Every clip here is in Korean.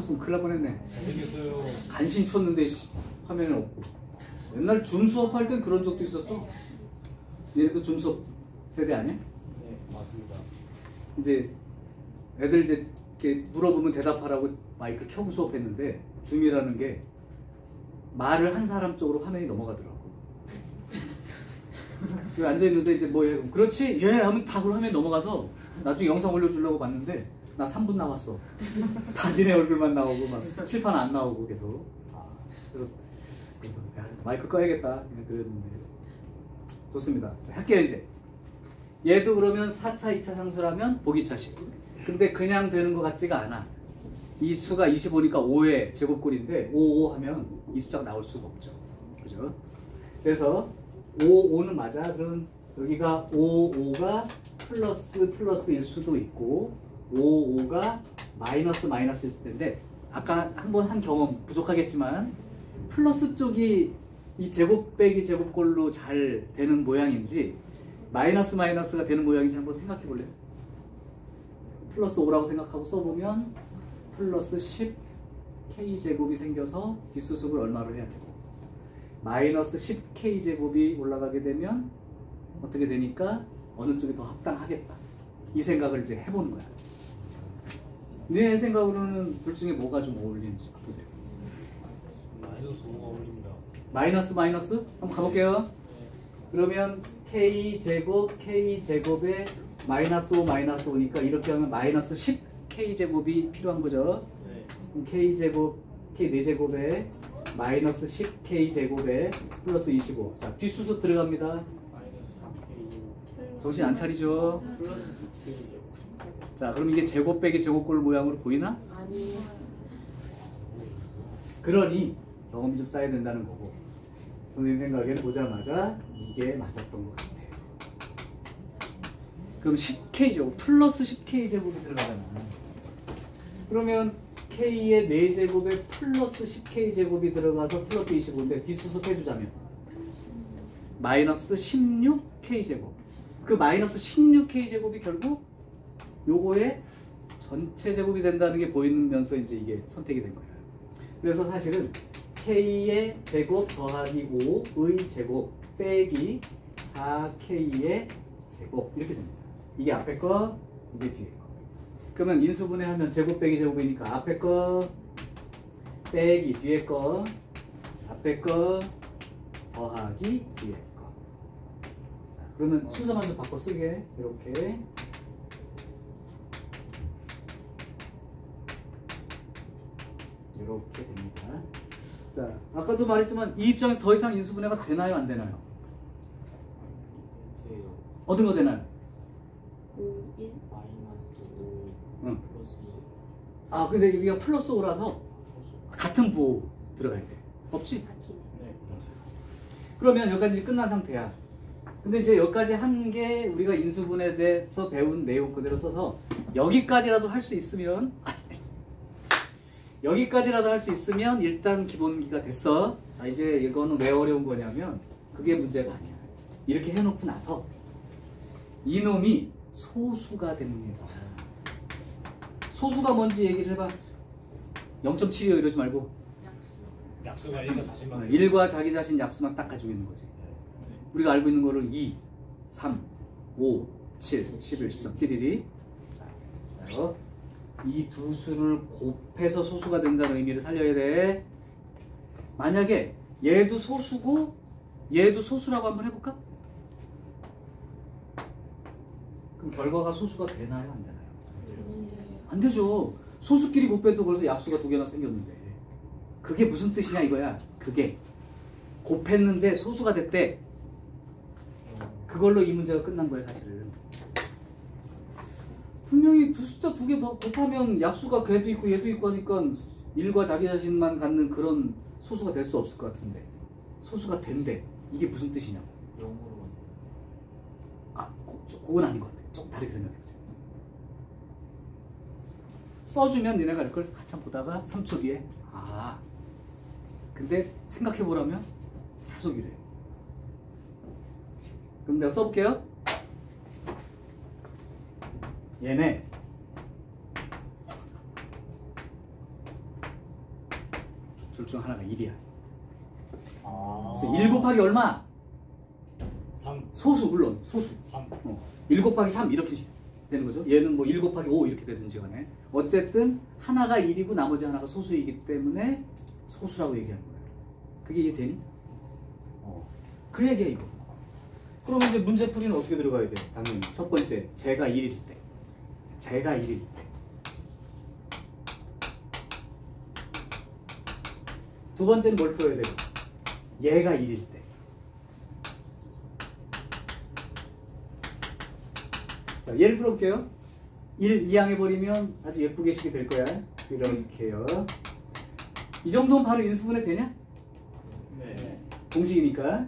쳤으면 큰일 날 뻔했네. 잘생겼어요. 간신히 쳤는데 화면에 없고. 옛날 줌 수업할 땐 그런 적도 있었어. 얘네도 줌 수업 세대 아니야? 네, 맞습니다. 이제 애들 이제 이렇게 물어보면 대답하라고 마이크 켜고 수업했는데 줌이라는 게 말을 한 사람 쪽으로 화면이 넘어가더라고. 그 앉아있는데 이제 뭐해? 그렇지? 예! 하면 다 그 화면이 넘어가서 나중에 영상 올려주려고 봤는데 나 3분 나왔어. 다 니네 얼굴만 나오고 막 칠판 안 나오고 계속. 그래서 야, 마이크 꺼야겠다 그냥 그랬는데. 좋습니다. 자, 할게요 이제. 얘도 그러면 4차 2차 상수라면 보기차식. 근데 그냥 되는 것 같지가 않아. 이 수가 25니까 5의 제곱꼴인데 5, 5 하면 이 숫자가 나올 수가 없죠. 그죠? 그래서 5, 5는 맞아. 그러면 여기가 5, 5가 플러스일 수도 있고 5, 5가 마이너스일 수도 있는데 아까 한번 한 경험 부족하겠지만 플러스 쪽이 이 제곱 빼기 제곱꼴로 잘 되는 모양인지 마이너스가 되는 모양인지 한번 생각해 볼래요? 플러스 5라고 생각하고 써보면 플러스 10k제곱이 생겨서 뒷수습을 얼마로 해야 되고 마이너스 10k제곱이 올라가게 되면 어떻게 되니까 어느 쪽이 더 합당하겠다. 이 생각을 이제 해보는 거야. 네 생각으로는 둘 중에 뭐가 좀 어울리는지 보세요. 마이너스 5가 어울립니다. 마이너스? 한번 가볼게요. 그러면 k제곱에 마이너스 5니까 이렇게 하면 마이너스 10k제곱이 필요한 거죠. 네. 그럼 k4제곱에 마이너스 10k제곱에 플러스 25. 자, 뒷수수 들어갑니다. 마이너스 3K. 정신 안 차리죠? 플러스 2K. 자, 그럼 이게 제곱 빼기 제곱꼴 모양으로 보이나? 아니요. 그러니 경험이 좀 쌓여야 된다는 거고 선생님 생각에는 보자마자 이게 맞았던 것 같아요. 그럼 10k제곱 플러스 10k제곱이 들어가잖아. 그러면 k의 4제곱에 플러스 10k제곱이 들어가서 플러스 25인데 뒷수습 해주자면 마이너스 16k제곱. 그 마이너스 16k제곱이 결국 요거의 전체 제곱이 된다는 게 보이면서 이제 이게 선택이 된 거예요. 그래서 사실은 k의 제곱 더하기 5의 제곱 빼기 4k의 제곱 이렇게 됩니다. 이게 앞에 거, 이게 뒤에 거. 그러면 인수분해하면 제곱 빼기 제곱이니까 앞에 거 빼기 뒤에 거, 앞에 거 더하기 뒤에 거. 자, 그러면 순서만 좀 바꿔 쓰게 이렇게. 이렇게 됩니다. 자, 아까도 말했지만 이 입장에서 더 이상 인수분해가 되나요, 안 되나요? 돼요. 어떤 거 되나요? 5, 1. 마이너스 5 응. 플러스 2. 아, 근데 여기가 플러스 5라서 같은 부호 들어가야 돼. 없지? 네. 없어요. 그러면 여기까지 끝난 상태야. 근데 이제 여기까지 한 게 우리가 인수분해에 대해서 배운 내용 그대로 써서 여기까지라도 할 수 있으면 일단 기본기가 됐어. 자, 이제 이거는 왜 어려운 거냐면 그게 문제가 아니야. 이렇게 해놓고 나서 이놈이 소수가 됩니다. 소수가 뭔지 얘기를 해봐. 0.7이요 이러지 말고 약수가 1과 자신만. 1과 자기 자신 약수만 딱 가지고 있는 거지. 우리가 알고 있는 거를 2, 3, 5, 7, 11, 13 띠리리. 이 두 수를 곱해서 소수가 된다는 의미를 살려야 돼. 만약에 얘도 소수고 얘도 소수라고 한번 해볼까? 그럼 결과가 소수가 되나요? 안 되나요? 안 되죠. 소수끼리 곱해도 벌써 약수가 2개나 생겼는데 그게 무슨 뜻이냐 이거야. 그게 곱했는데 소수가 됐대. 그걸로 이 문제가 끝난 거야 사실은. 분명히 숫자 2개 더 곱하면 약수가 걔도 있고 얘도 있고 하니까 1과 자기 자신만 갖는 그런 소수가 될 수 없을 것 같은데 소수가 된대. 이게 무슨 뜻이냐고. 0으로. 아, 그건 아닌 것 같아. 좀 다르게 생각해보자. 써주면 니네가 이걸 한참 보다가 3초 뒤에 아, 근데 생각해보라면 계속 이래. 그럼 내가 써볼게요. 얘네 둘 중 하나가 1이야. 아. 그래서 1 곱하기 얼마? 3. 소수, 물론 소수. 3. 1 곱하기 3 이렇게 되는 거죠. 얘는 뭐 1 곱하기 5 이렇게 되든지 간에 어쨌든 하나가 1이고 나머지 하나가 소수이기 때문에 소수라고 얘기하는 거예요. 그게 이해되니? 그 얘기야 이거. 그러면 이제 문제풀이는 어떻게 들어가야 돼? 당연히 첫 번째, 제가 1일 때. 제가 1일 때. 두 번째는 뭘 풀어야 되고? 얘가 1일 때. 자, 얘를 풀어볼게요. 1 이항해버리면 아주 예쁘게 식이 될 거야. 이렇게요. 이 정도면 바로 인수분해 되냐? 네. 공식이니까.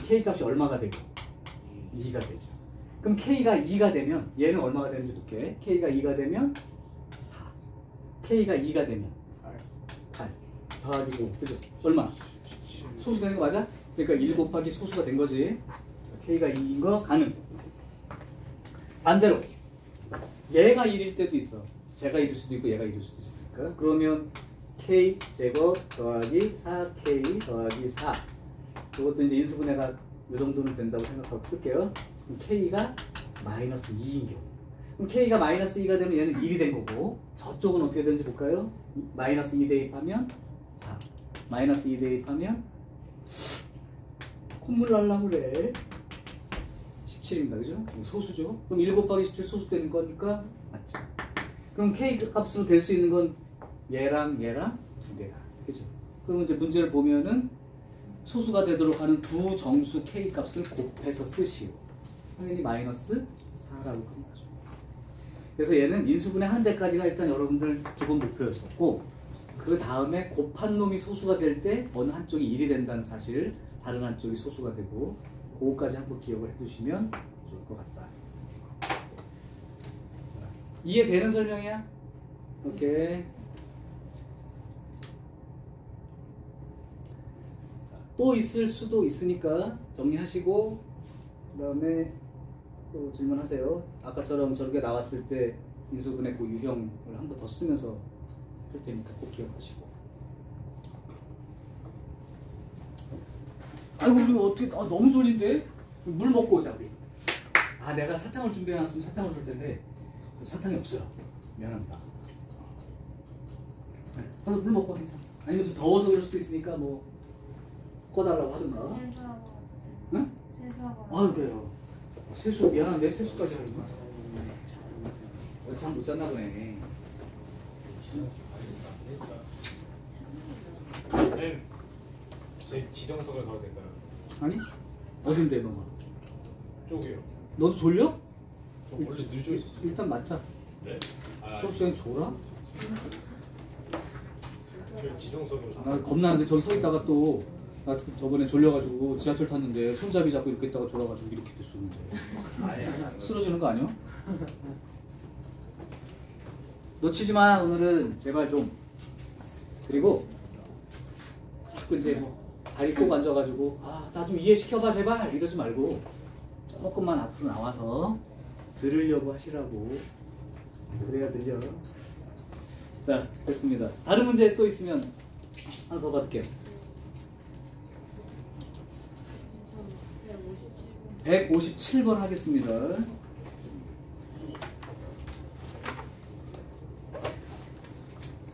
K 값이 얼마가 되고? 2가 되죠. 그럼 K가 2가 되면 얘는 얼마가 되는지 볼게. K가 2가 되면 4. K가 2가 되면 8. 더하기 5. 그죠? 얼마? 소수 되는 거 맞아? 그러니까 1 곱하기 소수가 된 거지. K가 2인 거 가능. 반대로 얘가 1일 때도 있어. 제가 1일 수도 있고 얘가 1일 수도 있으니까. 그러면 K 제곱 더하기 4K 더하기 4. 이것도 이제 인수분해가 이 정도는 된다고 생각하고 쓸게요. 그럼 K가 마이너스 2인 경우. 그럼 K가 마이너스 2가 되면 얘는 1이 된 거고, 저쪽은 어떻게 되는지 볼까요? 마이너스 2 대입하면 4. 마이너스 2 대입하면 콧물 날라고 그래. 17입니다. 그죠? 소수죠? 그럼 1 곱하기 17 소수 되는 거니까 맞지? 그럼 K 값으로 될 수 있는 건 얘랑 얘랑 두 개다. 그죠? 그럼 이제 문제를 보면은 소수가 되도록 하는 두 정수 K 값을 곱해서 쓰시오. 당연히 마이너스 4라고 끝나죠. 그래서 얘는 인수분해 한 대까지가 일단 여러분들 기본 목표였었고, 그 다음에 곱한 놈이 소수가 될 때 어느 한쪽이 1이 된다는 사실, 다른 한쪽이 소수가 되고, 그거까지 한번 기억을 해두시면 좋을 것 같다. 이해되는 설명이야? 오케이. 또 있을 수도 있으니까 정리하시고 그 다음에 또 질문하세요. 아까처럼 저렇게 나왔을 때 인수분해 그 유형을 한 번 더 쓰면서 할 테니까 꼭 기억하시고. 아이고 우리 어떻게 너무 졸린데? 물 먹고 오자 우리. 아 내가 사탕을 준비해놨으면 사탕을 줄 텐데 사탕이 없어요. 미안합니다. 네, 가서 물 먹고 괜찮아. 아니면 좀 더워서 그럴 수도 있으니까 뭐 꺼달라고 하든가. 세수하고. 응? 세수하고. 아 그래요. 세수 미안한데 세수까지 하는 거야. 어제 잠 못 잤나 보네. 쌤, 제 지정석을 가도 될까요? 아니? 어딘데 너가? 쪽이요. 너도 졸려? 저 원래 늘져 있었어요. 일단 맞자. 네? 수업 시간 졸아? 저 지정석으로 나 겁나는데 저기 서 있다가 또 나 저번에 졸려가지고 지하철 탔는데 손잡이 잡고 이렇게 있다가 졸아가지고 이렇게 됐었는데 쓰러지는 거 아니야? 놓치지 마 오늘은 제발 좀. 그리고 자꾸 이제 다리 꼭 앉아가지고 아 나 좀 이해시켜봐 제발 이러지 말고 조금만 앞으로 나와서 들으려고 하시라고. 그래야 들려. 자 됐습니다. 다른 문제 또 있으면 하나 더 받을게요. 157번 하겠습니다.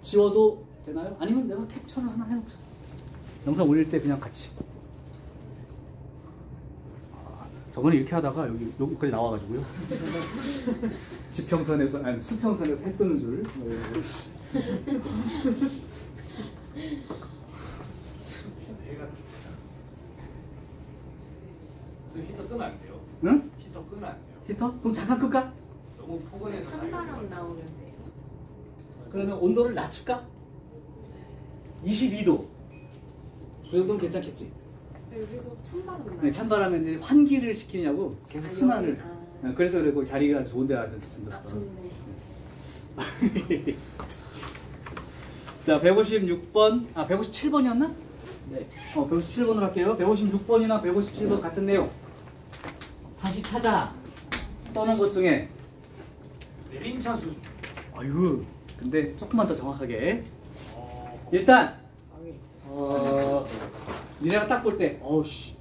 지워도 되나요? 아니면 내가 캡처를 하나 해놓자. 영상 올릴 때 그냥 같이. 저번에 이렇게 하다가 여기까지 나와가지고요. 지평선에서 아니 수평선에서 해 뜨는 줄. 히터 끄면 안 돼요? 응? 히터 끄면 안 돼요? 히터? 그럼 잠깐 끌까? 너무 포근해서 찬바람 나오는데요. 그러면 온도를 낮출까? 22도. 그 정도면 괜찮겠지? 여기서 찬바람 나요. 네, 찬바람에 이제 환기를 시키냐고 계속 순환을. 여기, 아. 그래서 그래 자리가 좋은 데 앉았어. 아 좋네. 자, 156번, 157번이었나? 네. 157번으로 할게요. 156번이나 157번 같은 내용. 다시 찾아. 써놓은 것 중에. 내림차수. 아이고, 근데 조금만 더 정확하게. 일단 니네가 딱 볼 때 어우씨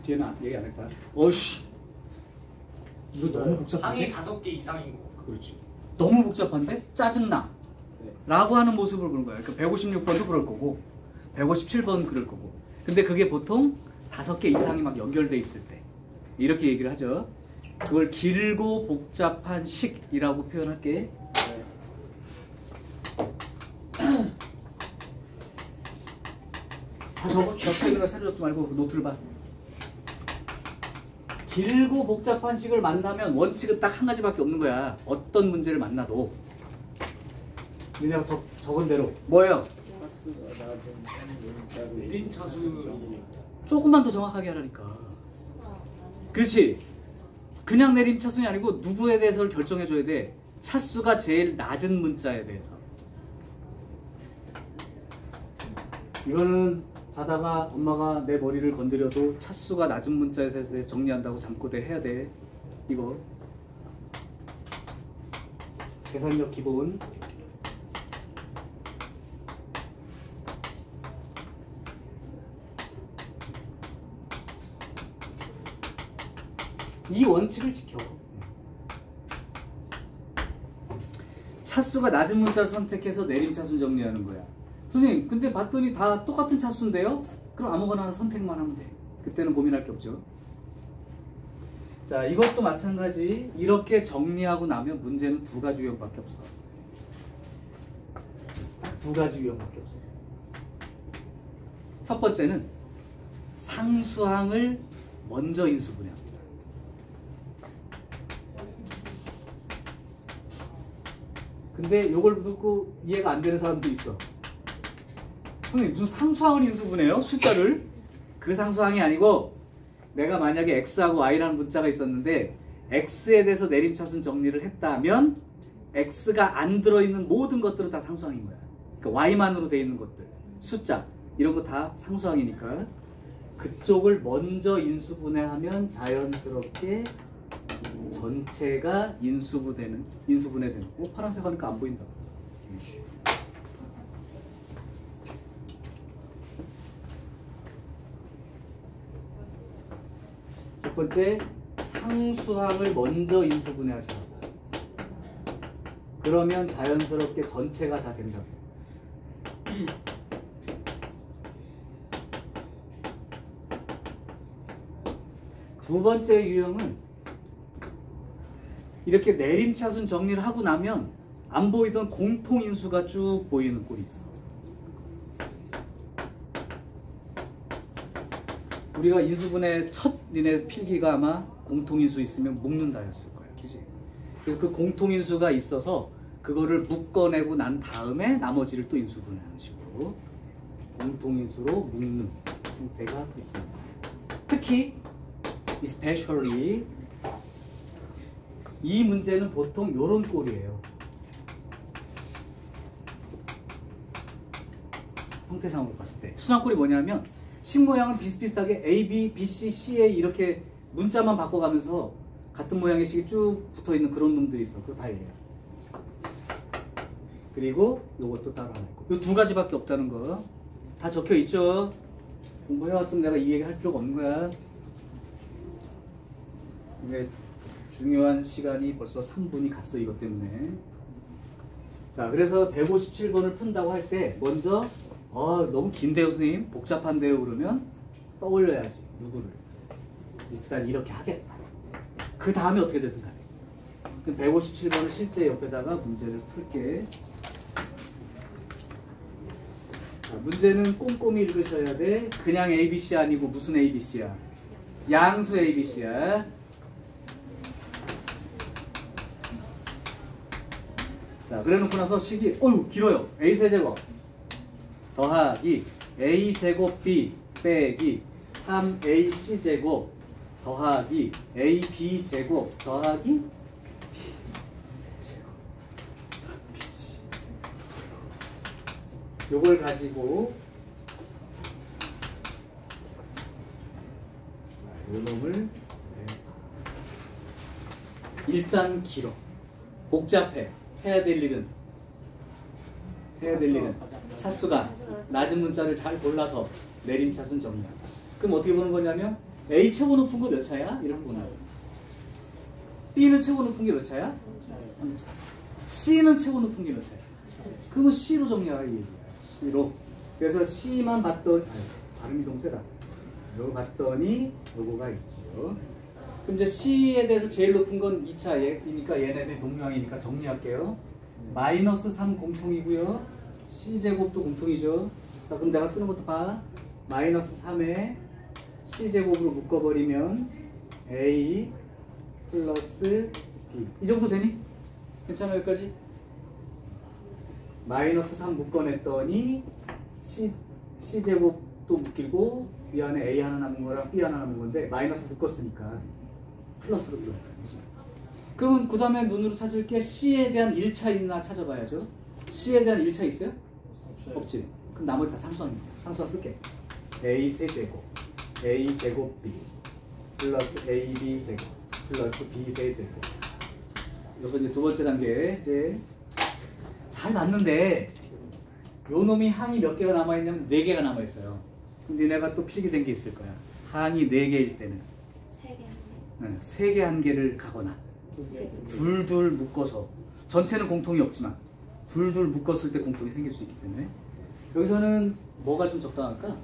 뒤에는 얘기 안 했다. 어우씨 이거 너무 복잡한데? 항이 5개 이상인 거. 그렇지. 너무 복잡한데? 짜증나. 라고 하는 모습을 보는 거야. 그러니까 156번도 그럴 거고 157번 그럴 거고. 근데 그게 보통 5개 이상이 막 연결돼 있을 때 이렇게 얘기를 하죠. 그걸 길고 복잡한 식이라고 표현할게. 다 적혀있는 새로 적지 말고 그 노트를 봐. 길고 복잡한 식을 만나면 원칙은 딱 한 가지밖에 없는 거야. 어떤 문제를 만나도 니네가 적은 대로 뭐예요? 내림차순. 조금만 더 정확하게 하라니까. 그렇지. 그냥 내림차순이 아니고 누구에 대해서를 결정해줘야 돼. 차수가 제일 낮은 문자에 대해서. 이거는 자다가 엄마가 내 머리를 건드려도 차수가 낮은 문자에 대해서 정리한다고 잠꼬대 해야 돼. 이거 계산력 기본. 이 원칙을 지켜. 차수가 낮은 문자를 선택해서 내림차순 정리하는 거야. 선생님 근데 봤더니 다 똑같은 차수인데요? 그럼 아무거나 하나 선택만 하면 돼. 그때는 고민할 게 없죠. 자, 이것도 마찬가지. 이렇게 정리하고 나면 문제는 2가지 유형밖에 없어. 딱 2가지 유형밖에 없어. 첫 번째는 상수항을 먼저 인수분해합니다. 근데 요걸 듣고 이해가 안 되는 사람도 있어. 선생님 무슨 상수항을 인수분해요? 숫자를? 그 상수항이 아니고 내가 만약에 x하고 y라는 문자가 있었는데 x에 대해서 내림차순 정리를 했다면 x가 안 들어있는 모든 것들은 다 상수항인 거야. 그러니까 y만으로 되어 있는 것들, 숫자 이런 거 다 상수항이니까 그쪽을 먼저 인수분해하면 자연스럽게 전체가 인수분해되는. 파란색 하니까 안 보인다. 첫 번째, 상수항을 먼저 인수분해하시라. 그러면 자연스럽게 전체가 다 된다. 두 번째 유형은 이렇게 내림차순 정리를 하고 나면 안 보이던 공통인수가 쭉 보이는 꼴이 있어. 우리가 인수분해 첫 니네 필기가 아마 공통인수 있으면 묶는다였을 거야. 그치? 그래서 그 공통인수가 있어서 그거를 묶어내고 난 다음에 나머지를 또 인수분해하는 식으로 공통인수로 묶는 형태가 있습니다. 특히 especially 이 문제는 보통 요런 꼴이에요. 형태상으로 봤을 때 순환꼴이 뭐냐면 식 모양은 비슷비슷하게 A, B, B, C, C, A 이렇게 문자만 바꿔가면서 같은 모양의 식이 쭉 붙어있는 그런 놈들이 있어. 그거 다 얘예요. 그리고 요것도 따로 하나 있고 요 2가지밖에 없다는 거 다 적혀있죠. 공부해왔으면 내가 이 얘기 할 필요가 없는 거야. 이게 중요한 시간이 벌써 3분이 갔어. 이것 때문에. 자, 그래서 157번을 푼다고 할 때 먼저 너무 긴데요 선생님? 복잡한데요? 그러면 떠올려야지. 누구를? 일단 이렇게 하겠다. 그 다음에 어떻게 되든 간에. 그럼 157번을 실제 옆에다가 문제를 풀게. 자, 문제는 꼼꼼히 읽으셔야 돼. 그냥 ABC 아니고 무슨 ABC야? 양수 ABC야. 자, 그래 놓고 나서 식이 길어요. A세제곱 더하기 A제곱 B 빼기 3AC제곱 더하기 AB제곱 더하기 B세제곱 3BC 요걸 가지고 요 놈을 일단 길어. 복잡해. 해야 될 일은 차수가 낮은 문자를 잘 골라서 내림차순 정리한다. 그럼 어떻게 보는 거냐면 A 최고 높은 거 몇 차야? 이렇게 보는 거야. B는 최고 높은 게 몇 차야? 3차. C는 최고 높은 게 몇 차야? 그거 C로 정리하라 이 얘기야. C로. 그래서 C만 봤더니 발음이 너무 세다. 이거 봤더니 요거가 있죠. 그럼 이제 C에 대해서 제일 높은 건 2차이니까 얘네들이 동명이니까 정리할게요. 마이너스 3 공통이고요. C제곱도 공통이죠. 자, 그럼 내가 쓰는 것도 봐. 마이너스 3에 C제곱으로 묶어버리면 A 플러스 B. 이 정도 되니? 괜찮아 여기까지? 마이너스 3 묶어냈더니 C제곱도 묶이고 이 안에 A 하나 남은 거랑 B 하나 남은 건데 마이너스 묶었으니까 플러스로 들어가요. 그러면 그 다음에 눈으로 찾을 게 C에 대한 1차 있나 찾아봐야죠. C에 대한 1차 있어요? 없지. 그럼 나머지 다 상수항입니다. 상수항 쓸게. A 세제곱 A 제곱 B 플러스 AB 제곱 플러스 B 세제곱. 여기서 이제 두 번째 단계 이제 잘 봤는데 요 놈이 항이 몇 개가 남아있냐면 4개가 남아있어요. 그럼 니네가 또 필기된 게 있을 거야. 항이 4개일 때는 3개 한 개를 가거나 둘둘 묶어서 전체는 공통이 없지만 둘둘 묶었을 때 공통이 생길 수 있기 때문에 여기서는 뭐가 좀 적당할까?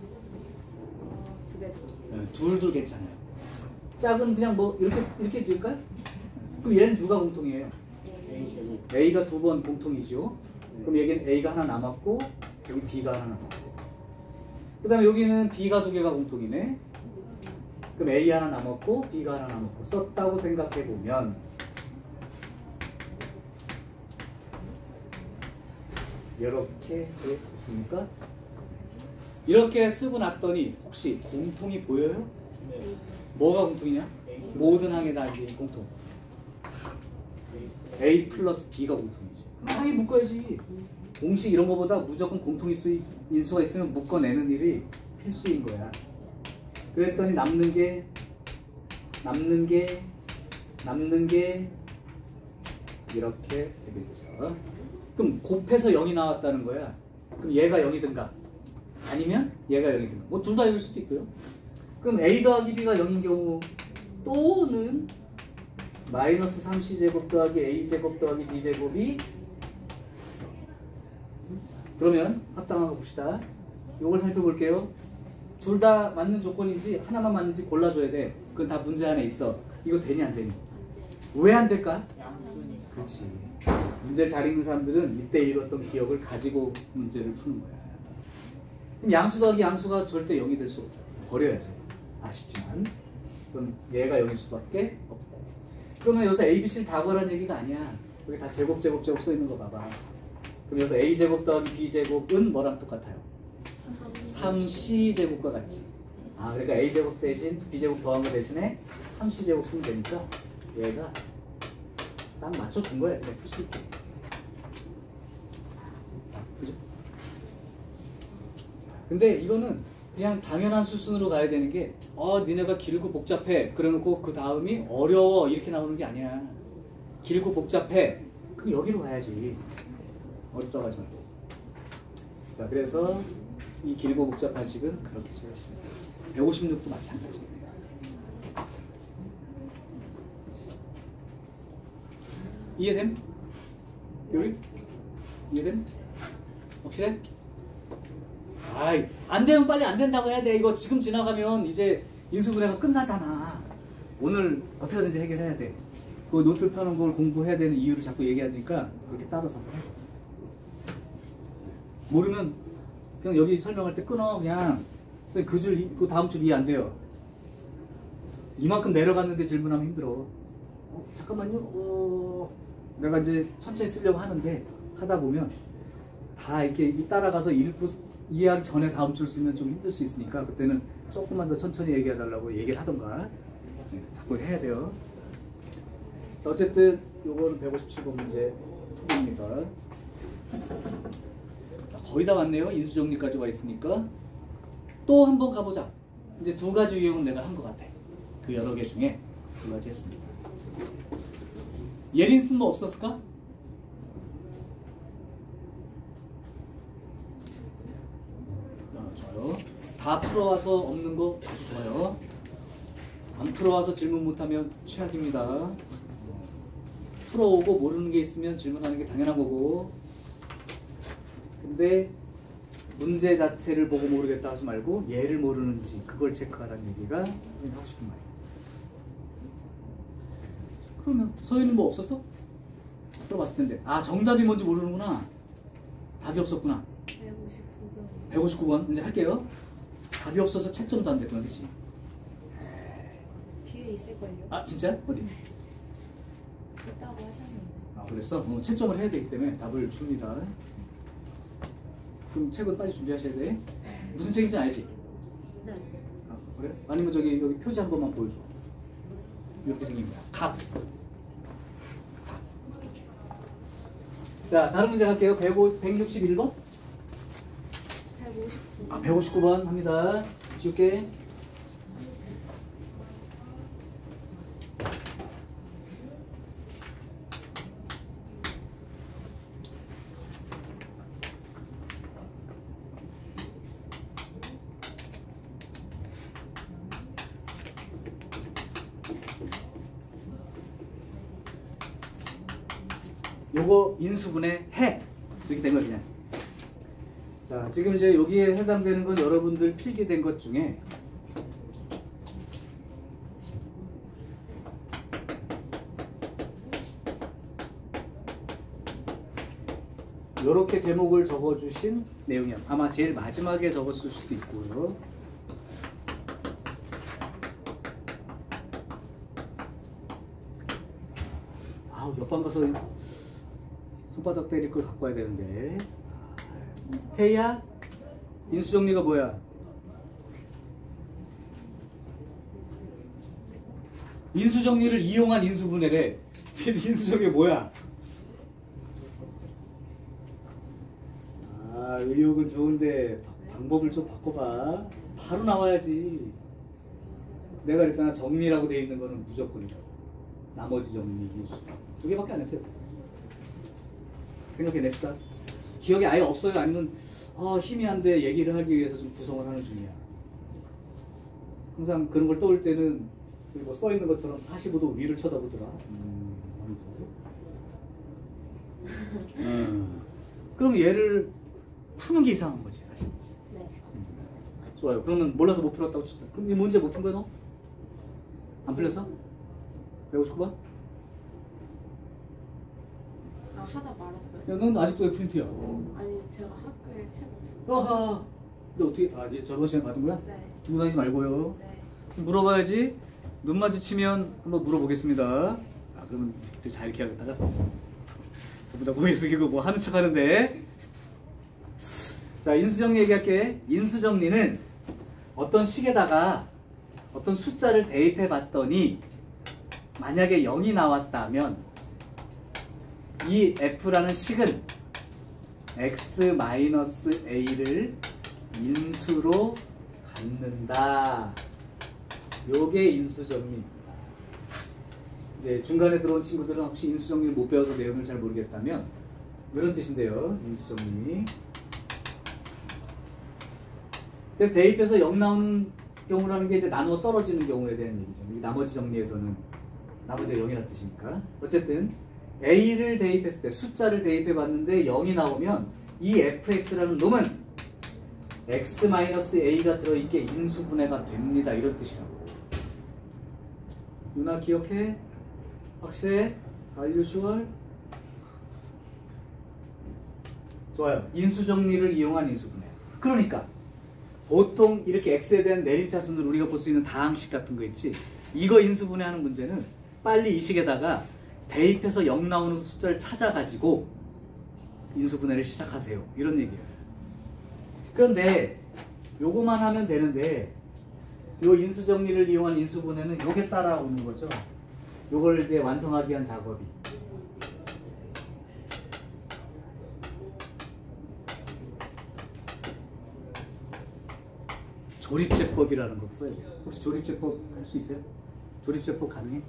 둘둘 괜찮아요. 짝은 그냥 뭐 이렇게 지을까요? 그럼 얘는 누가 공통이에요? A가 2번 공통이죠. 그럼 여기는 A가 하나 남았고 여기 B가 하나 남았고 그 다음에 여기는 B가 2개가 공통이네. 그럼 A 하나 남았고 B가 하나 남았고 썼다고 생각해보면 이렇게 됐습니까? 이렇게 쓰고 났더니 혹시 공통이 보여요? 네. 뭐가 공통이냐? 모든 항의 다 이제 공통. A 플러스 B가 공통이지. 항이 묶어야지. 공식 이런 거보다 무조건 인수가 있으면 묶어내는 일이 필수인 거야. 그랬더니 남는 게 이렇게 되겠죠. 그럼 곱해서 0이 나왔다는 거야. 그럼 얘가 0이든가 아니면 얘가 0이든가 뭐 둘 다 0일 수도 있고요. 그럼 A 더하기 B가 0인 경우 또는 마이너스 3C제곱 더하기 A제곱 더하기 B제곱이 그러면 합당한 거 봅시다. 이걸 살펴볼게요. 둘 다 맞는 조건인지 하나만 맞는지 골라줘야 돼. 그건 다 문제 안에 있어. 이거 되니 안 되니? 왜 안 될까? 그렇지. 문제를 잘 읽는 사람들은 이때 읽었던 기억을 가지고 문제를 푸는 거야. 그럼 양수 더하기 양수가 절대 0이 될 수 없죠. 버려야지. 아쉽지만. 그럼 얘가 0일 수밖에 없고. 그러면 여기서 A, B, C를 다 구하라는 얘기가 아니야. 여기 다 제곱 써 있는 거 봐봐. 그럼 여기서 A제곱 더하기 B제곱은 뭐랑 똑같아요? 3C제곱과 같지. 아, 그러니까 A제곱 대신 B제곱 더한 거 대신에 3C제곱 쓰면 되니까 얘가 딱 맞춰준 거야. 그냥 풀 수 있게. 그죠? 근데 이거는 그냥 당연한 수순으로 가야 되는 게 니네가 길고 복잡해 그래놓고 그 다음이 어려워 이렇게 나오는 게 아니야. 길고 복잡해 그럼 여기로 가야지. 어렵다고 하지 말고. 자, 그래서 이 길고 복잡한 식은 그렇게 적으시면 돼요. 156도 마찬가지. 이해됨? 요리? 이해됨? 확실해? 아이, 안 되면 빨리 안 된다고 해야 돼. 이거 지금 지나가면 이제 인수분해가 끝나잖아. 오늘 어떻게든지 해결해야 돼. 그 노트 펴놓은 걸 공부해야 되는 이유를 자꾸 얘기하니까 그렇게 따라서 해. 모르면 그냥 여기 설명할 때 끊어. 그냥 그 다음 줄 이해 안 돼요. 이만큼 내려갔는데 질문하면 힘들어. 잠깐만요. 내가 이제 천천히 쓰려고 하는데 하다 보면 다 이렇게 따라가서 읽고 이해하기 전에 다음 줄 쓰면 좀 힘들 수 있으니까 그때는 조금만 더 천천히 얘기해달라고 얘기를 하던가 자꾸 해야 돼요. 자, 어쨌든 요거는 157번 문제 풀이입니다. 거의 다 왔네요. 인수정리까지 와 있으니까 또 한 번 가보자. 이제 2가지 유형은 내가 한 것 같아. 그 여러 개 중에 2가지 했습니다. 예린슨 뭐 없었을까? 다 풀어와서 없는 거 아주 좋아요. 안 풀어와서 질문 못하면 최악입니다. 풀어오고 모르는 게 있으면 질문하는 게 당연한 거고, 근데 문제 자체를 보고 모르겠다 하지 말고 얘를 모르는지 그걸 체크하라는 얘기가 하고 싶은 말이에요. 그러면 서희는 뭐 없었어? 풀어봤을 텐데. 아, 정답이 뭔지 모르는구나. 답이 없었구나. 159번. 159번 이제 할게요. 답이 없어서 채점도 안 됐구나, 그치? 뒤에 있을걸요? 아, 진짜? 어디? 있다고 하셨는데. 아, 그랬어? 채점을 해야 되기 때문에 답을 줍니다. 그럼 책은 빨리 준비하셔야 돼. 무슨 책인지 알지? 네. 아, 그래? 아니면 여기 표지 한 번만 보여줘. 이렇게 생긴 거야. 각. 자, 다른 문제 갈게요. 161번? 159번. 아, 159번 합니다. 지울게. 요거 인수분해 해. 이렇게 된 거야, 그냥. 자, 지금 이제 여기에 해당되는 건 여러분들 필기된 것 중에 요렇게 제목을 적어주신 내용이야. 아마 제일 마지막에 적었을 수도 있고요. 아우, 옆방 가서 손바닥 때릴 걸 갖고 와야 되는데. 태희야, 인수정리가 뭐야? 인수정리를 이용한 인수분해래. 인수정리 뭐야? 아, 의욕은 좋은데 방법을 좀 바꿔봐. 바로 나와야지. 내가 그랬잖아, 정리라고 돼 있는 거는 무조건이라고. 나머지 정리, 인수정리. 2개밖에 안 했어요. 생각해냅시다. 기억이 아예 없어요? 아니면 희미한데 얘기를 하기 위해서 좀 구성을 하는 중이야. 항상 그런 걸 떠올 때는 뭐 써있는 것처럼 45도 위를 쳐다보더라. 그럼 얘를 푸는 게 이상한 거지, 사실. 네. 좋아요. 그러면 몰라서 못 풀었다고 칩시다. 그럼 이 문제 못 푼 거야, 너? 안 풀렸어? 159번? 아, 하다 말았어요. 야, 넌 아직도 F인트야. 아니, 제가 학교에 책. 아하. 근데 어떻게, 이제 저번 시간에 받은 거야? 네. 두고 다니지 말고요. 네. 물어봐야지. 눈 마주치면 한번 물어보겠습니다. 아, 그러면 다 이렇게 하다가 전부 다 고개 숙이고 뭐 하는 척 하는데. 자, 인수정리 얘기할게. 인수정리는 어떤 식에다가 어떤 숫자를 대입해 봤더니 만약에 0이 나왔다면 이 F라는 식은 X-A를 인수로 갖는다. 요게 인수정리입니다. 이제 중간에 들어온 친구들은 혹시 인수정리를 못 배워서 내용을 잘 모르겠다면 이런 뜻인데요. 인수정리. 그래서 대입해서 0 나오는 경우라는 게 이제 나누어 떨어지는 경우에 대한 얘기죠. 나머지 정리에서는 나머지가 0이라는 뜻이니까. 어쨌든 A를 대입했을 때 숫자를 대입해 봤는데 0이 나오면 이 fx라는 놈은 x-a가 들어있게 인수분해가 됩니다. 이런 뜻이라고. 누나 기억해? 확실해? Are you sure? 좋아요. 인수정리를 이용한 인수분해. 그러니까 보통 이렇게 x에 대한 내림차순을 우리가 볼 수 있는 다항식 같은 거 있지. 이거 인수분해하는 문제는 빨리 이 식에다가 대입해서 0 나오는 숫자를 찾아가지고 인수분해를 시작하세요. 이런 얘기예요. 그런데 요거만 하면 되는데 요 인수정리를 이용한 인수분해는 요게 따라오는 거죠. 요걸 이제 완성하기 위한 작업이. 조립제법이라는 거 써야 돼요. 혹시 조립제법 할 수 있어요? 조립제법 가능해?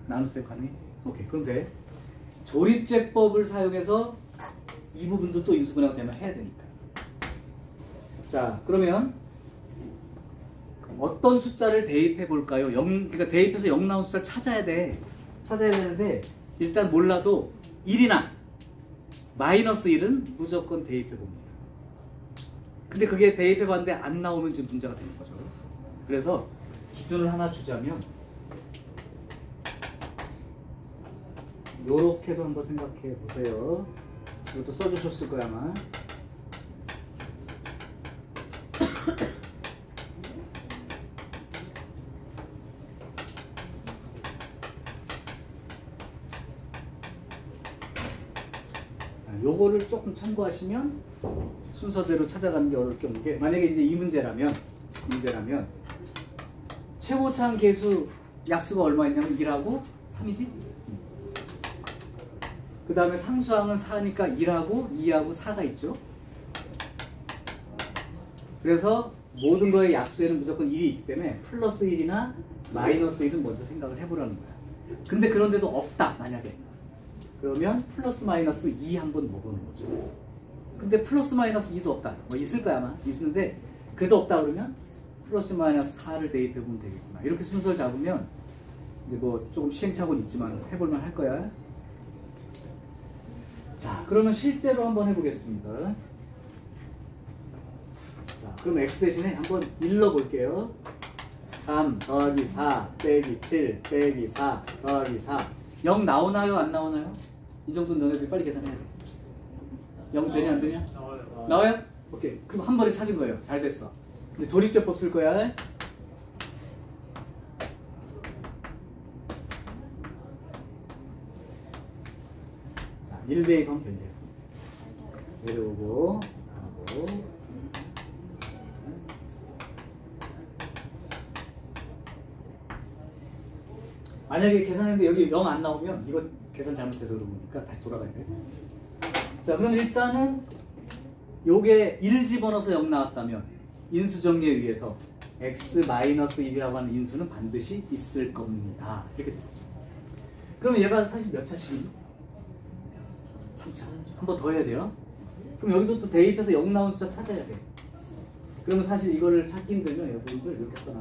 나눗셈 가능해? 오케이. 그럼 돼. 조립제법을 사용해서 이 부분도 또 인수분해가 되면 해야 되니까. 자, 그러면 어떤 숫자를 대입해 볼까요? 그러니까 대입해서 0 나온 숫자를 찾아야 되는데 일단 몰라도 1이나 마이너스 1은 무조건 대입해 봅니다. 근데 그게 대입해 봤는데 안 나오면 지금 문제가 되는 거죠. 그래서 기준을 하나 주자면 요렇게도 한번 생각해 보세요. 이것도 써주셨을 거야 아마. 요거를 조금 참고하시면 순서대로 찾아가는 게 어렵게 없는 게, 만약에 이제 이 문제라면 최고차항 계수 약수가 얼마 있냐면 1하고 3이지? 그 다음에 상수항은 4니까 1하고 2하고 4가 있죠. 그래서 모든 거의 약수에는 무조건 1이 있기 때문에 플러스 1이나 마이너스 1은 먼저 생각을 해보라는 거야. 근데 그런데도 없다 만약에, 그러면 플러스 마이너스 2 한번 먹어보는 거죠. 근데 플러스 마이너스 2도 없다. 뭐 있을 거야 아마. 있는데 그래도 없다 그러면 플러스 마이너스 4를 대입해 보면 되겠구나. 이렇게 순서를 잡으면 이제 뭐 조금 시행착오는 있지만 해볼만 할 거야. 자, 그러면 실제로 한번 해보겠습니다. 자, 그럼 x 대신에 한번 일러 볼게요. 3 더하기 4 빼기 7 빼기 4 더하기 4. 0 나오나요? 안 나오나요? 이 정도는 너네들이 빨리 계산해야 돼. 0 되냐 안 되냐? 나와요? 오케이. 그럼 한 번에 찾은 거예요. 잘 됐어. 근데 조립제법 쓸 거야. 자, 1 대입하면 된대요. 내려오고 하고. 만약에 계산했는데 여기 0 안 나오면 이거 계산 잘못해서 그런 거니까 다시 돌아가야 돼. 자, 그럼 일단은 요게 1 집어넣어서 0 나왔다면 인수정리에 의해서 x-1이라고 하는 인수는 반드시 있을 겁니다. 이렇게 되죠. 그러면 얘가 사실 몇 차식이니? 3차. 한 번 더 해야 돼요. 그럼 여기도 또 대입해서 0 나온 숫자 찾아야 돼. 그러면 사실 이거를 찾기 힘들면 여러분들 이렇게 써놔.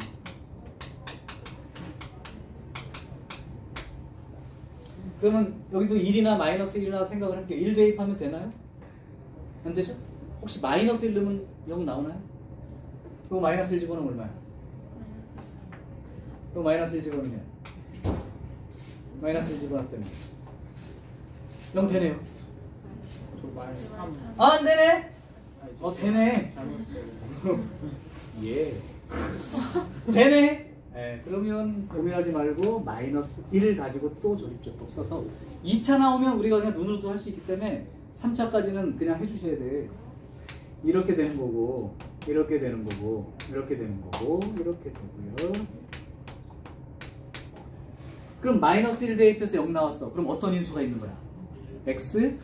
그러면 여기도 1이나 마이너스 1이나 생각을 할게요. 1 대입하면 되나요? 안 되죠? 혹시 마이너스 1 넣으면 0 나오나요? 그거 마이너스 1 집어넣으면 얼마야? 그거 마이너스 1 집어넣으면 마이너스 1 집어넣었다면 0 되네요. 아, 안 되네? 되네. 예. 되네. 네, 그러면 고민하지 말고 마이너스 1을 가지고 또 조립제법 써서 2차 나오면 우리가 그냥 눈으로도 할 수 있기 때문에 3차까지는 그냥 해주셔야 돼. 이렇게 되는 거고, 이렇게 되는 거고, 이렇게 되는 거고, 이렇게 되고요. 그럼 마이너스 1 대입해서 0 나왔어. 그럼 어떤 인수가 있는 거야? x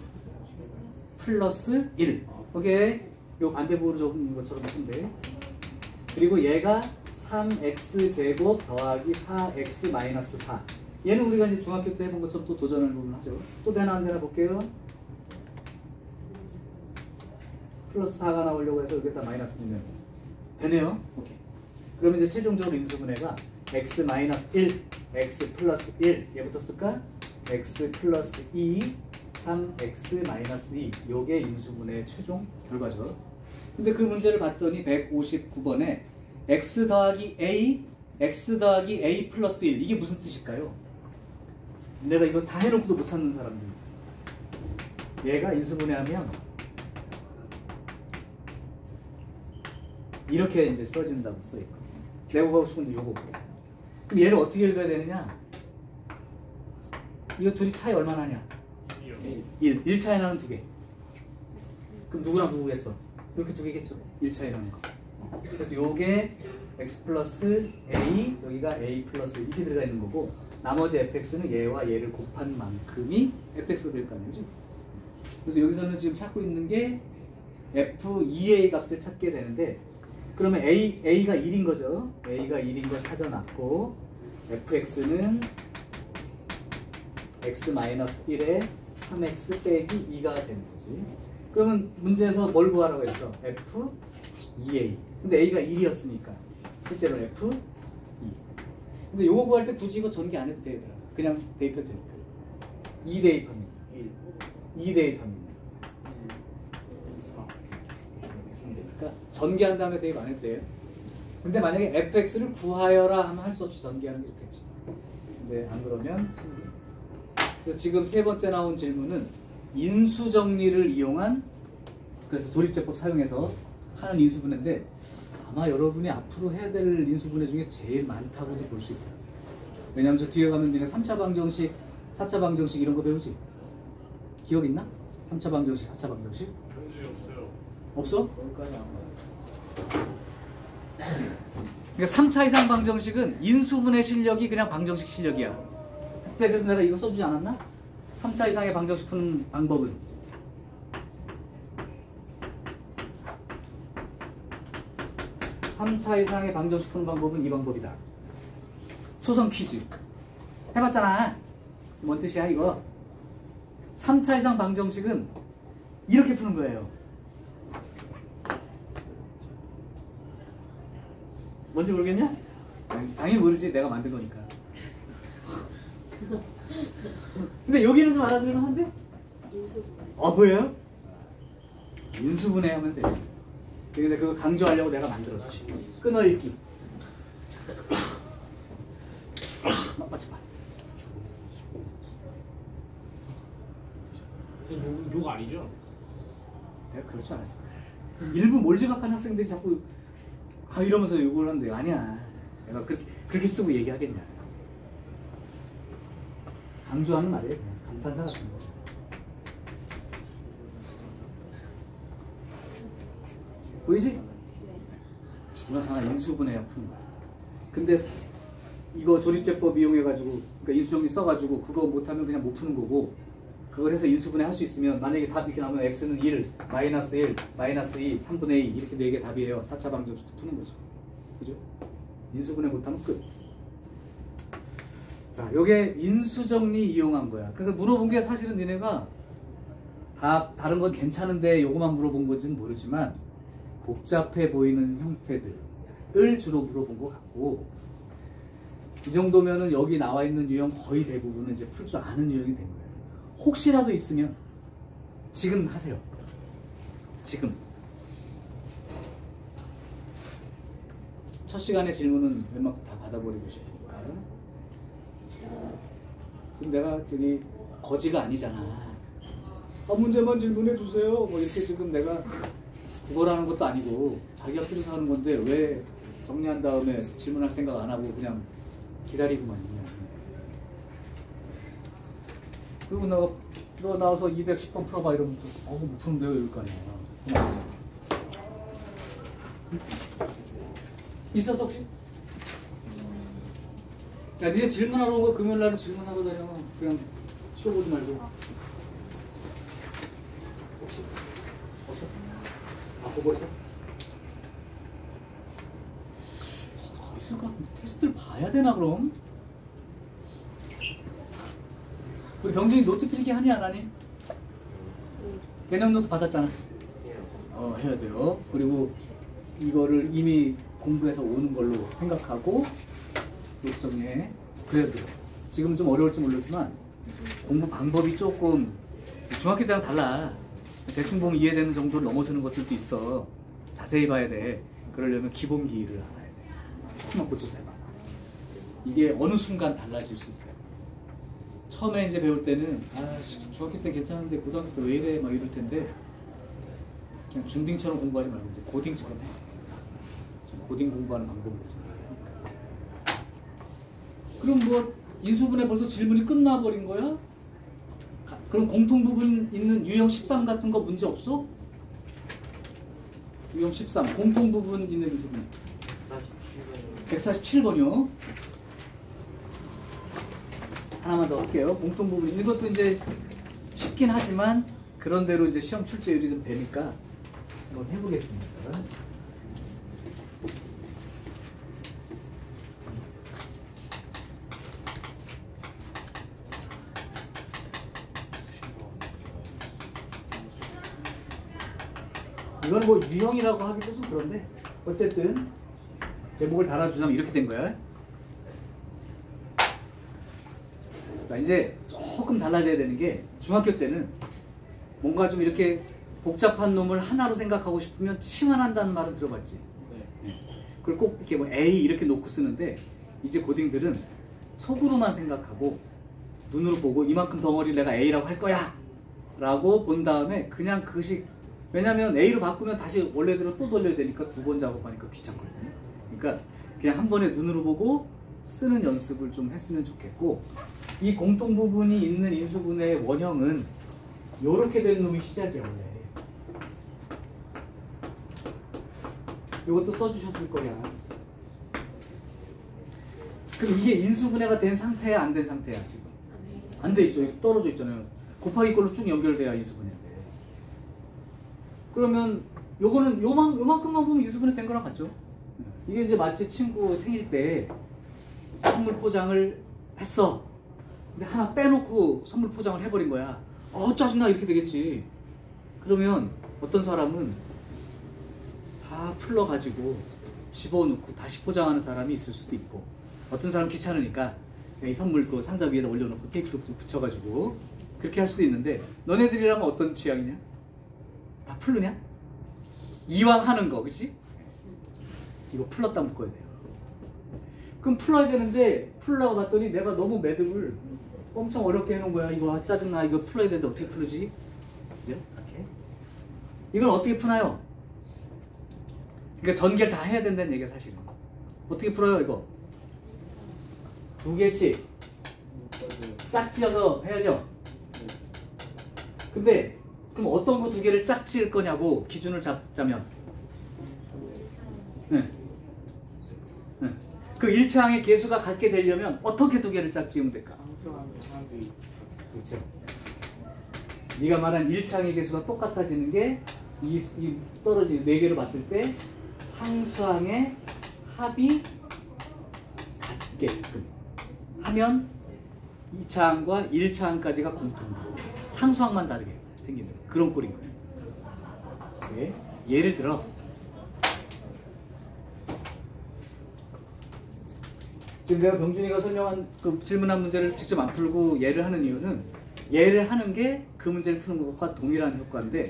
플러스 1. 오케이. 요 반대부로 적은 것처럼 쓰면 돼. 그리고 얘가 3x 제곱 더하기 4x 마이너스 4. 얘는 우리가 이제 중학교 때 해본 것처럼 또 도전을 하죠. 또 되나 안 되나 볼게요. 플러스 4가 나오려고 해서 여기다 마이너스 넣으면 되네요. 오케이. 그러면 이제 최종적으로 인수분해가 x 마이너스 1, x 플러스 1 얘부터 쓸까? x 플러스 2, 3x 마이너스 2. 요게 인수분해의 최종 결과죠. 근데 그 문제를 봤더니 159번에 x 더하기 a, x 더하기 a 플러스 1. 이게 무슨 뜻일까요? 내가 이거 다 해놓고도 못 찾는 사람들이 있어. 얘가 인수분해하면 이렇게 이제 써진다고 써있고, 내가 하고 싶은 건 요거. 그럼 얘를 어떻게 읽어야 되느냐? 이거 둘이 차이 얼마나 하냐? 1. 1 차이 나는 2개. 그럼 누구랑 누구겠어? 이렇게 2개겠죠? 1 차이 나는 거. 그래서 요게 x 플러스 a, 여기가 a 플러스 이렇게 들어가 있는 거고, 나머지 fx는 얘와 얘를 곱한 만큼이 fx가 될 거 아니죠? 그래서 여기서는 지금 찾고 있는 게 f2a 값을 찾게 되는데, 그러면 a가 1인 거죠. a가 1인 거 찾아놨고, fx는 x-1에 3x 빼기 2가 되는 거지. 그러면 문제에서 뭘 구하라고 했어? f2a. 근데 a가 1이었으니까 실제로는 F2. 근데 요거 구할 때 굳이 이거 전개 안 해도 되더라. 그냥 대입해도 되니까. 2 대입합니다. 2 대입합니다. 그러니까 전개한 다음에 대입 안 해도 돼요. 근데 만약에 fx를 구하여라 하면 할 수 없이 전개하는 게 좋겠지. 근데 안 그러면 그래서 지금 세 번째 나온 질문은 인수정리를 이용한, 그래서 조립제법 사용해서 하는 인수분해인데 아마 여러분이 앞으로 해야 될 인수분해 중에 제일 많다고도 볼 수 있어요. 왜냐면 저 뒤에 가면 니네 3차 방정식, 4차 방정식 이런 거 배우지? 기억 있나? 3차 방정식, 4차 방정식? 방식이 없어요. 없어? 거기까지 안 가요. 그러니까 3차 이상 방정식은 인수분해 실력이 그냥 방정식 실력이야. 그때 그래서 내가 이거 써주지 않았나? 3차 이상의 방정식 푸는 방법은 3차 이상의 방정식 푸는 방법은 이 방법이다. 초성 퀴즈 해봤잖아. 뭔 뜻이야 이거? 3차 이상 방정식은 이렇게 푸는 거예요. 뭔지 모르겠냐? 당연히 모르지. 내가 만든 거니까. 근데 여기는 좀 알아들으면 한데? 인수분해. 보여요? 인수분해 하면 돼. 그래서 그거 강조하려고 내가 만들었지. 끊어읽기. 맞춰봐. 욕 아니죠? 내가 그럴 줄 알았어. 일부 몰지각한 학생들이 자꾸 이러면서 욕을 하는데 아니야. 내가 그렇게 쓰고 얘기하겠냐. 강조하는 말이에요. 그냥 감탄사 같은 거. 보이지? 네. 문화상하 인수분해야 푸는 거야. 근데 이거 조립제법 이용해가지고, 그러니까 인수정리 써가지고 그거 못하면 그냥 못 푸는 거고, 그걸 해서 인수분해 할 수 있으면 만약에 답 이렇게 나오면 x는 1, 마이너스 1, 마이너스 2, 3분의 2 이렇게 4개 답이에요. 4차 방정식도 푸는 거죠. 그죠? 인수분해 못하면 끝. 자, 요게 인수정리 이용한 거야. 그러니까 물어본 게 사실은 니네가 다른 건 괜찮은데 요거만 물어본 건지는 모르지만 복잡해 보이는 형태들을 주로 물어본 것 같고, 이 정도면은 여기 나와 있는 유형 거의 대부분은 이제 풀 줄 아는 유형이 된 거예요. 혹시라도 있으면 지금 하세요. 지금. 첫 시간에 질문은 웬만큼 다 받아버리고 싶으니까. 지금 내가 저기 거지가 아니잖아. 문제만 질문해 주세요. 뭐 이렇게 지금 내가 구걸하는 것도 아니고 자기가 필요해서 하는 건데 왜 정리한 다음에 질문할 생각 안 하고 그냥 기다리고만 있냐. 그리고 너 나와서 210번 풀어봐 이러면 또 못 푸는데요 이럴 거 아니야. 있었어 혹시? 야, 니네 질문하러 온 거 금요일날은 질문하고 다녀. 그냥 쉬어보지 말고. 혹시? 없어? 보고 있어? 더 있을 것 같은데 테스트를 봐야 되나 그럼? 우리 병준이 노트 필기 하니 안 하니? 개념 노트 받았잖아. 해야 돼요. 그리고 이거를 이미 공부해서 오는 걸로 생각하고 노트 정리해. 그래야 돼요. 지금 좀 어려울지 모르지만 공부 방법이 조금 중학교 때랑 달라. 대충 보면 이해되는 정도를 넘어서는 것들도 있어. 자세히 봐야 돼. 그러려면 기본기를 알아야 돼. 조금만 고쳐서 해봐. 이게 어느 순간 달라질 수 있어요. 처음에 이제 배울 때는 중학교 때 괜찮은데 고등학교 때 왜 이래 막 이럴 텐데 그냥 중딩처럼 공부하지 말고 이제 고딩처럼 해. 고딩 공부하는 방법을 생각해. 그럼 뭐 인수분해 벌써 질문이 끝나버린 거야? 그럼 공통부분 있는 유형 13 같은 거 문제 없어? 유형 13 공통부분 있는 인수분해 147번이요. 하나만 더 할게요. 공통부분 이것도 이제 쉽긴 하지만 그런대로 이제 시험 출제율이 좀 되니까 한번 해보겠습니다. 이건 뭐 유형이라고 하기도 좀 그런데 어쨌든 제목을 달아주자면 이렇게 된 거야. 자, 이제 조금 달라져야 되는 게 중학교 때는 뭔가 좀 이렇게 복잡한 놈을 하나로 생각하고 싶으면 치환한다는 말은 들어봤지. 그걸 꼭 이렇게 뭐 A 이렇게 놓고 쓰는데 이제 고딩들은 속으로만 생각하고 눈으로 보고 이만큼 덩어리 내가 A라고 할 거야 라고 본 다음에 그냥 그식, 왜냐면 A로 바꾸면 다시 원래대로 또 돌려야 되니까 두 번 작업하니까 귀찮거든요. 그러니까 그냥 한 번에 눈으로 보고 쓰는 연습을 좀 했으면 좋겠고, 이 공통 부분이 있는 인수분해의 원형은 이렇게 된 놈이 시작이야 원래. 이것도 써주셨을 거야. 그럼 이게 인수분해가 된 상태야 안 된 상태야 지금? 안 돼 있죠. 여기 떨어져 있잖아요. 곱하기 걸로 쭉 연결돼야 인수분해인데. 그러면 요거는 요만큼만 보면 인수분해 된 거랑 같죠? 이게 이제 마치 친구 생일 때 선물 포장을 했어. 근데 하나 빼놓고 선물 포장을 해버린 거야. 짜증나 이렇게 되겠지. 그러면 어떤 사람은 다 풀러가지고 집어넣고 다시 포장하는 사람이 있을 수도 있고, 어떤 사람은 귀찮으니까 이 선물 그 상자 위에다 올려놓고 테이프도 좀 붙여가지고 그렇게 할 수도 있는데, 너네들이라면 어떤 취향이냐? 다 풀르냐? 이왕 하는 거, 그치? 이거 풀렀다 묶어야 돼요. 그럼 풀어야 되는데 풀려고 봤더니 내가 너무 매듭을 엄청 어렵게 해놓은 거야. 이거 짜증나. 이거 풀어야 되는데 어떻게 풀르지? 그죠? 이렇게. 이건 어떻게 푸나요? 그러니까 전개를 다 해야 된다는 얘기야 사실은. 어떻게 풀어요 이거? 두 개씩 짝지어서 해야죠. 근데 그럼 어떤 거 두 개를 짝지을 거냐고 기준을 잡자면, 네. 네. 그 1차항의 개수가 같게 되려면 어떻게 두 개를 짝지으면 될까? 그렇죠. 네가 말한 1차항의 개수가 똑같아지는 게 이 떨어지는 4개를 봤을 때 상수항의 합이 같게끔 하면 2차항과 1차항까지가 공통되고 상수항만 다르게 생기는 그런 꼴인 거예요. 네. 예를 들어 지금 내가 병준이가 설명한 그 질문한 문제를 직접 안 풀고 예를 하는 이유는, 예를 하는 게 그 문제를 푸는 것과 동일한 효과인데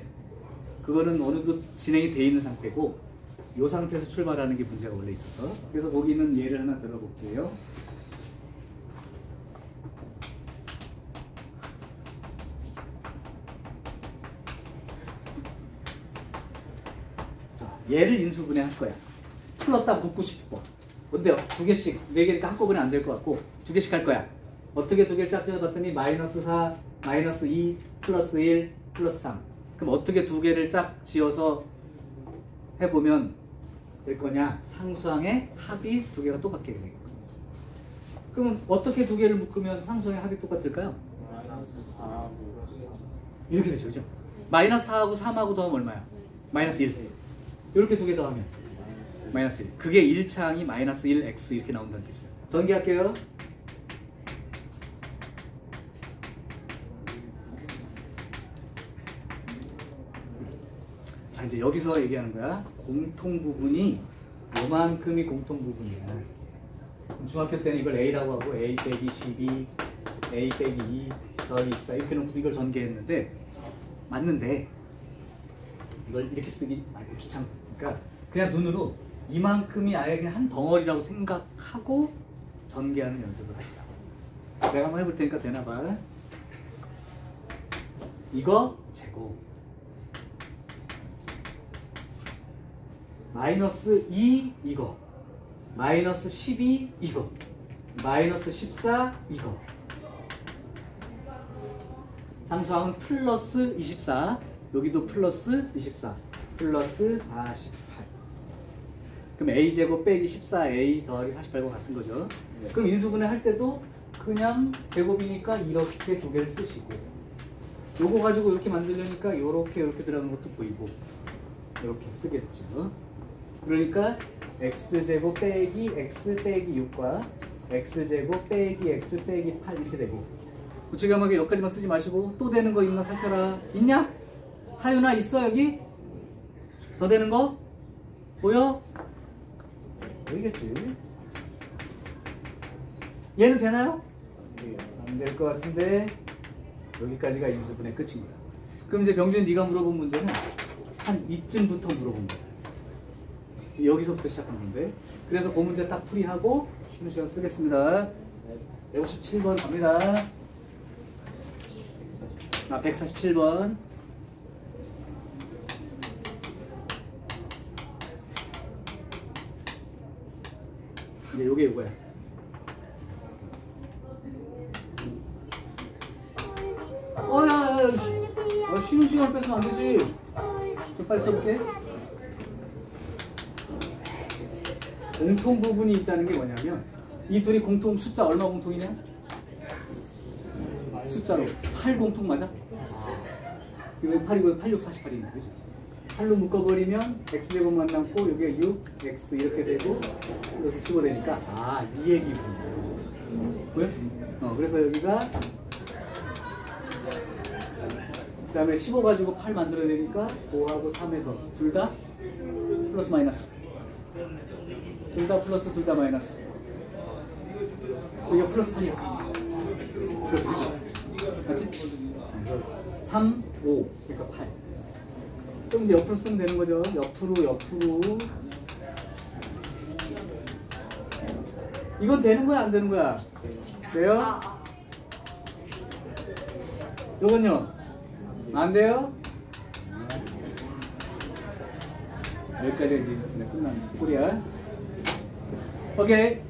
그거는 어느 정도 진행이 돼 있는 상태고 이 상태에서 출발하는 게 문제가 원래 있어서, 그래서 거기는 예를 하나 들어볼게요. 자, 얘를 인수분해 할 거야. 풀었다 묶고 싶어. 어때요? 두 개씩, 4개니까 한꺼번에 안 될 것 같고 두 개씩 할 거야. 어떻게 두 개를 짝지어 봤더니 마이너스 4, 마이너스 2, 플러스 1, 플러스 3. 그럼 어떻게 두 개를 짝지어서 해보면 될 거냐? 상수항의 합이 두 개가 똑같게 되는 거예요. 그러면 어떻게 두 개를 묶으면 상수항의 합이 똑같을까요? 이렇게 되죠, 그죠? 마이너스 4하고 3하고 더하면 얼마야? 마이너스 1. 이렇게 두 개 더하면 마이너스 1. 그게 1차항이 마이너스 1x 이렇게 나온다는 뜻이에요. 전개할게요. 자, 이제 여기서 얘기하는 거야. 공통 부분이 요만큼이 공통 부분이야. 중학교 때는 이걸 A라고 하고 A 빼기 12, A 빼기 2, 더하기 24 이렇게 놓고 이걸 전개했는데, 맞는데 이걸 이렇게 쓰기 말고 귀찮으니까 그냥 눈으로 이만큼이 아예 그냥 한 덩어리라고 생각하고 전개하는 연습을 하시라고. 내가 한번 해볼 테니까 되나봐. 이거 제곱 마이너스 2 이거, 마이너스 12 이거, 마이너스 14 이거. 상수항은 플러스 24, 여기도 플러스 24, 플러스 48. 그럼 a제곱 빼기 14a 더하기 48과 같은 거죠. 그럼 인수분해 할 때도 그냥 제곱이니까 이렇게 두 개를 쓰시고, 요거 가지고 이렇게 만들려니까 요렇게 이렇게 들어가는 것도 보이고 이렇게 쓰겠죠. 그러니까 x제곱 빼기 x 빼기 6과 x제곱 빼기 x 빼기 8 이렇게 되고, 구체감하게 여기까지만 쓰지 마시고 또 되는 거 있나 살펴라. 있냐? 하윤아 있어 여기? 더 되는 거? 보여? 여기겠지. 얘는 되나요? 안 될 것 같은데 여기까지가 인수분해 끝입니다. 그럼 이제 병준 네가 물어본 문제는 한 이쯤부터 물어본 거야. 여기서부터 시작한 건데. 그래서 그 문제 딱 풀이하고 쉬는 시간 쓰겠습니다. 157번 갑니다. 147번. 이제 요게 요거야. 야, 쉬는 시간 뺏으면 안 되지. 좀 빨리 써볼게. 공통 부분이 있다는 게 뭐냐면 이 둘이 공통 숫자 얼마 공통이냐? 숫자로 8 공통 맞아? 이거 8이고 8, 6, 48이네, 그지? 8로 묶어버리면 x제곱만 남고 여기가 6, x 이렇게 되고 플러스 15 되니까 이 얘기구나. 보여? 그래서 여기가 그 다음에 15 가지고 8 만들어야 되니까 5하고 3에서 둘 다 플러스 마이너스, 둘 다 플러스, 둘 다 마이너스. 여기가 플러스 8이야. 플러스 20. 맞지? 3, 5. 그러니까 8. 그럼 이제 옆으로 쓰면 되는 거죠. 옆으로. 이건 되는 거야, 안 되는 거야? 돼요? 요건요? 안 돼요? 여기까지 이제 끝났네. 꿀이야. 오케이.